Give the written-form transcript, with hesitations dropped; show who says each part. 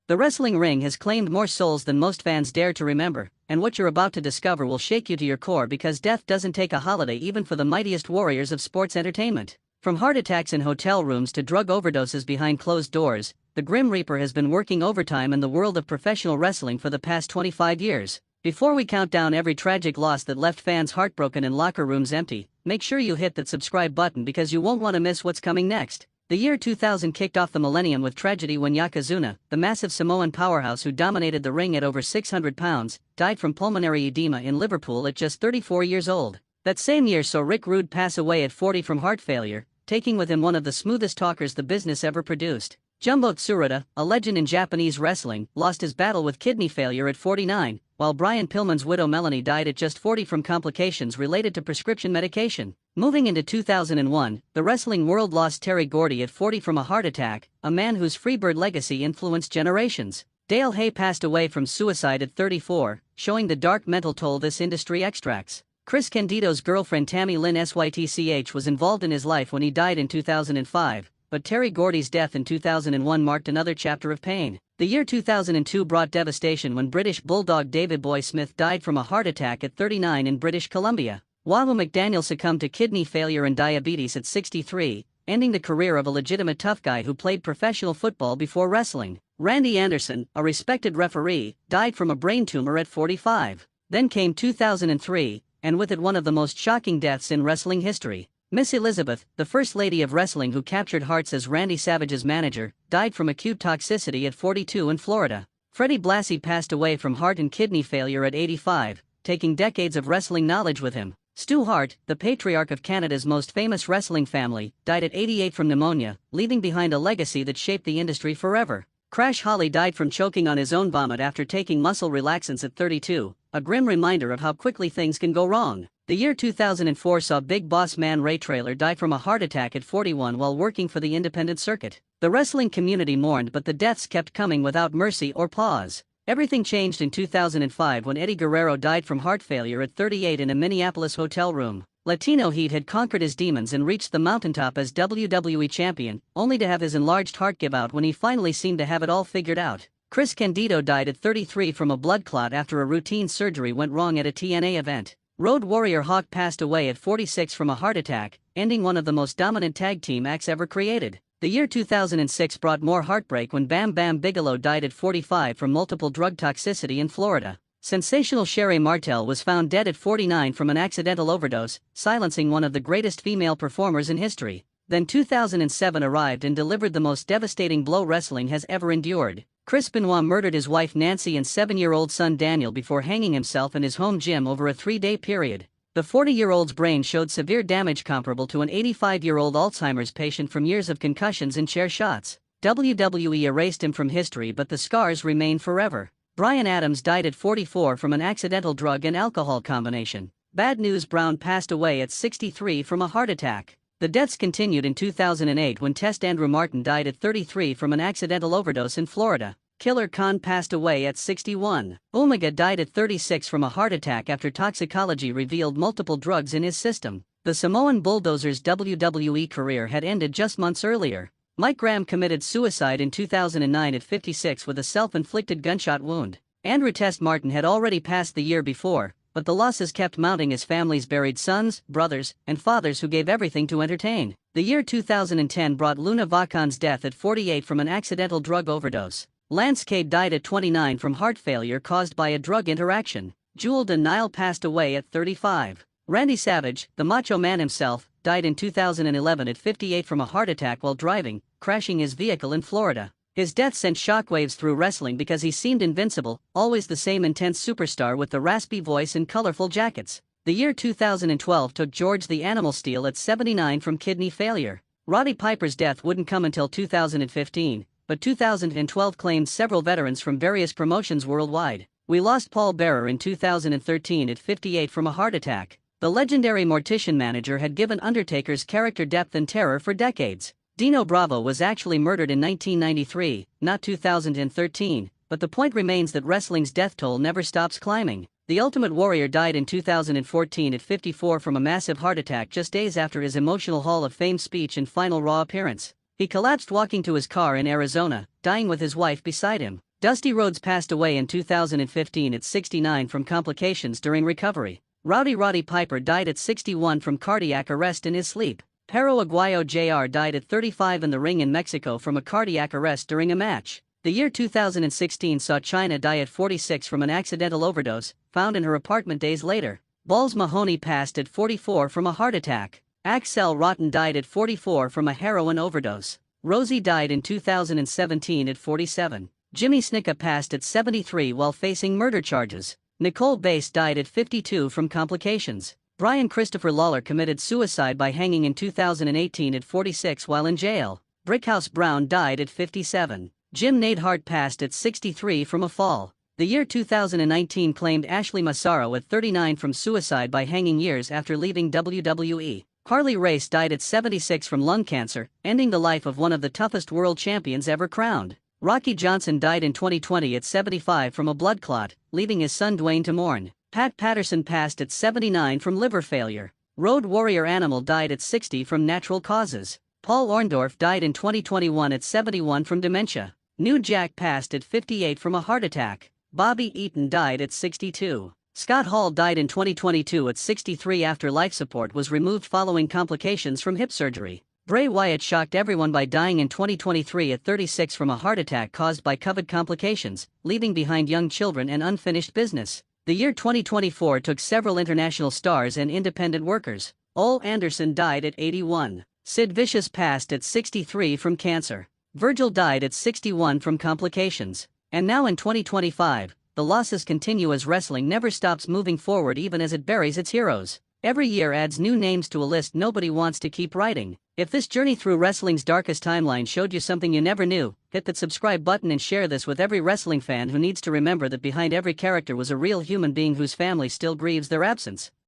Speaker 1: The wrestling ring has claimed more souls than most fans dare to remember, and what you're about to discover will shake you to your core because death doesn't take a holiday even for the mightiest warriors of sports entertainment. From heart attacks in hotel rooms to drug overdoses behind closed doors, the Grim Reaper has been working overtime in the world of professional wrestling for the past 25 years. Before we count down every tragic loss that left fans heartbroken and locker rooms empty, make sure you hit that subscribe button because you won't want to miss what's coming next. The year 2000 kicked off the millennium with tragedy when Yokozuna, the massive Samoan powerhouse who dominated the ring at over 600 pounds, died from pulmonary edema in Liverpool at just 34 years old. That same year saw Rick Rude pass away at 40 from heart failure, taking with him one of the smoothest talkers the business ever produced. Jumbo Tsuruta, a legend in Japanese wrestling, lost his battle with kidney failure at 49, while Brian Pillman's widow Melanie died at just 40 from complications related to prescription medication. Moving into 2001, the wrestling world lost Terry Gordy at 40 from a heart attack, a man whose Freebird legacy influenced generations. Dale Hay passed away from suicide at 34, showing the dark mental toll this industry extracts. Chris Candido's girlfriend Tammy Lynn Sytch was involved in his life when he died in 2005, but Terry Gordy's death in 2001 marked another chapter of pain. The year 2002 brought devastation when British bulldog David Boy Smith died from a heart attack at 39 in British Columbia. Wahoo McDaniel succumbed to kidney failure and diabetes at 63, ending the career of a legitimate tough guy who played professional football before wrestling. Randy Anderson, a respected referee, died from a brain tumor at 45. Then came 2003, and with it one of the most shocking deaths in wrestling history. Miss Elizabeth, the first lady of wrestling who captured hearts as Randy Savage's manager, died from acute toxicity at 42 in Florida. Freddie Blassie passed away from heart and kidney failure at 85, taking decades of wrestling knowledge with him. Stu Hart, the patriarch of Canada's most famous wrestling family, died at 88 from pneumonia, leaving behind a legacy that shaped the industry forever. Crash Holly died from choking on his own vomit after taking muscle relaxants at 32, a grim reminder of how quickly things can go wrong. The year 2004 saw Big Boss Man Ray Traylor die from a heart attack at 41 while working for the independent circuit. The wrestling community mourned, but the deaths kept coming without mercy or pause. Everything changed in 2005 when Eddie Guerrero died from heart failure at 38 in a Minneapolis hotel room. Latino Heat had conquered his demons and reached the mountaintop as WWE champion, only to have his enlarged heart give out when he finally seemed to have it all figured out. Chris Candido died at 33 from a blood clot after a routine surgery went wrong at a TNA event. Road Warrior Hawk passed away at 46 from a heart attack, ending one of the most dominant tag team acts ever created. The year 2006 brought more heartbreak when Bam Bam Bigelow died at 45 from multiple drug toxicity in Florida. Sensational Sherry Martel was found dead at 49 from an accidental overdose, silencing one of the greatest female performers in history. Then 2007 arrived and delivered the most devastating blow wrestling has ever endured. Chris Benoit murdered his wife Nancy and 7-year-old son Daniel before hanging himself in his home gym over a 3-day period. The 40-year-old's brain showed severe damage comparable to an 85-year-old Alzheimer's patient from years of concussions and chair shots. WWE erased him from history, but the scars remain forever. Bryan Adams died at 44 from an accidental drug and alcohol combination. Bad News Brown passed away at 63 from a heart attack. The deaths continued in 2008 when Test Andrew Martin died at 33 from an accidental overdose in Florida. Killer Khan passed away at 61. Omega died at 36 from a heart attack after toxicology revealed multiple drugs in his system. The Samoan Bulldozer's WWE career had ended just months earlier. Mike Graham committed suicide in 2009 at 56 with a self-inflicted gunshot wound. Andrew Test Martin had already passed the year before, but the losses kept mounting as families buried sons, brothers, and fathers who gave everything to entertain. The year 2010 brought Luna Vacon's death at 48 from an accidental drug overdose. Lance Cade died at 29 from heart failure caused by a drug interaction. Jewel Nile passed away at 35. Randy Savage, the Macho Man himself, died in 2011 at 58 from a heart attack while driving, crashing his vehicle in Florida. His death sent shockwaves through wrestling because he seemed invincible, always the same intense superstar with the raspy voice and colorful jackets. The year 2012 took George the Animal Steel at 79 from kidney failure. Roddy Piper's death wouldn't come until 2015, but 2012 claimed several veterans from various promotions worldwide. We lost Paul Bearer in 2013 at 58 from a heart attack. The legendary mortician manager had given Undertaker's character depth and terror for decades. Dino Bravo was actually murdered in 1993, not 2013, but the point remains that wrestling's death toll never stops climbing. The Ultimate Warrior died in 2014 at 54 from a massive heart attack just days after his emotional Hall of Fame speech and final Raw appearance. He collapsed walking to his car in Arizona, dying with his wife beside him. Dusty Rhodes passed away in 2015 at 69 from complications during recovery. Rowdy Roddy Piper died at 61 from cardiac arrest in his sleep. Pero Aguayo Jr. died at 35 in the ring in Mexico from a cardiac arrest during a match. The year 2016 saw Chyna die at 46 from an accidental overdose, found in her apartment days later. Balls Mahoney passed at 44 from a heart attack. Axel Rotten died at 44 from a heroin overdose. Rosie died in 2017 at 47. Jimmy Snuka passed at 73 while facing murder charges. Nicole Bass died at 52 from complications. Brian Christopher Lawler committed suicide by hanging in 2018 at 46 while in jail. Brickhouse Brown died at 57. Jim Neidhart passed at 63 from a fall. The year 2019 claimed Ashley Massaro at 39 from suicide by hanging years after leaving WWE. Harley Race died at 76 from lung cancer, ending the life of one of the toughest world champions ever crowned. Rocky Johnson died in 2020 at 75 from a blood clot, leaving his son Dwayne to mourn. Pat Patterson passed at 79 from liver failure. Road Warrior Animal died at 60 from natural causes. Paul Orndorff died in 2021 at 71 from dementia. New Jack passed at 58 from a heart attack. Bobby Eaton died at 62. Scott Hall died in 2022 at 63 after life support was removed following complications from hip surgery. Bray Wyatt shocked everyone by dying in 2023 at 36 from a heart attack caused by COVID complications, leaving behind young children and unfinished business. The year 2024 took several international stars and independent workers. Ole Anderson died at 81. Sid Vicious passed at 63 from cancer. Virgil died at 61 from complications. And now in 2025, the losses continue as wrestling never stops moving forward even as it buries its heroes. Every year adds new names to a list nobody wants to keep writing. If this journey through wrestling's darkest timeline showed you something you never knew, hit that subscribe button and share this with every wrestling fan who needs to remember that behind every character was a real human being whose family still grieves their absence.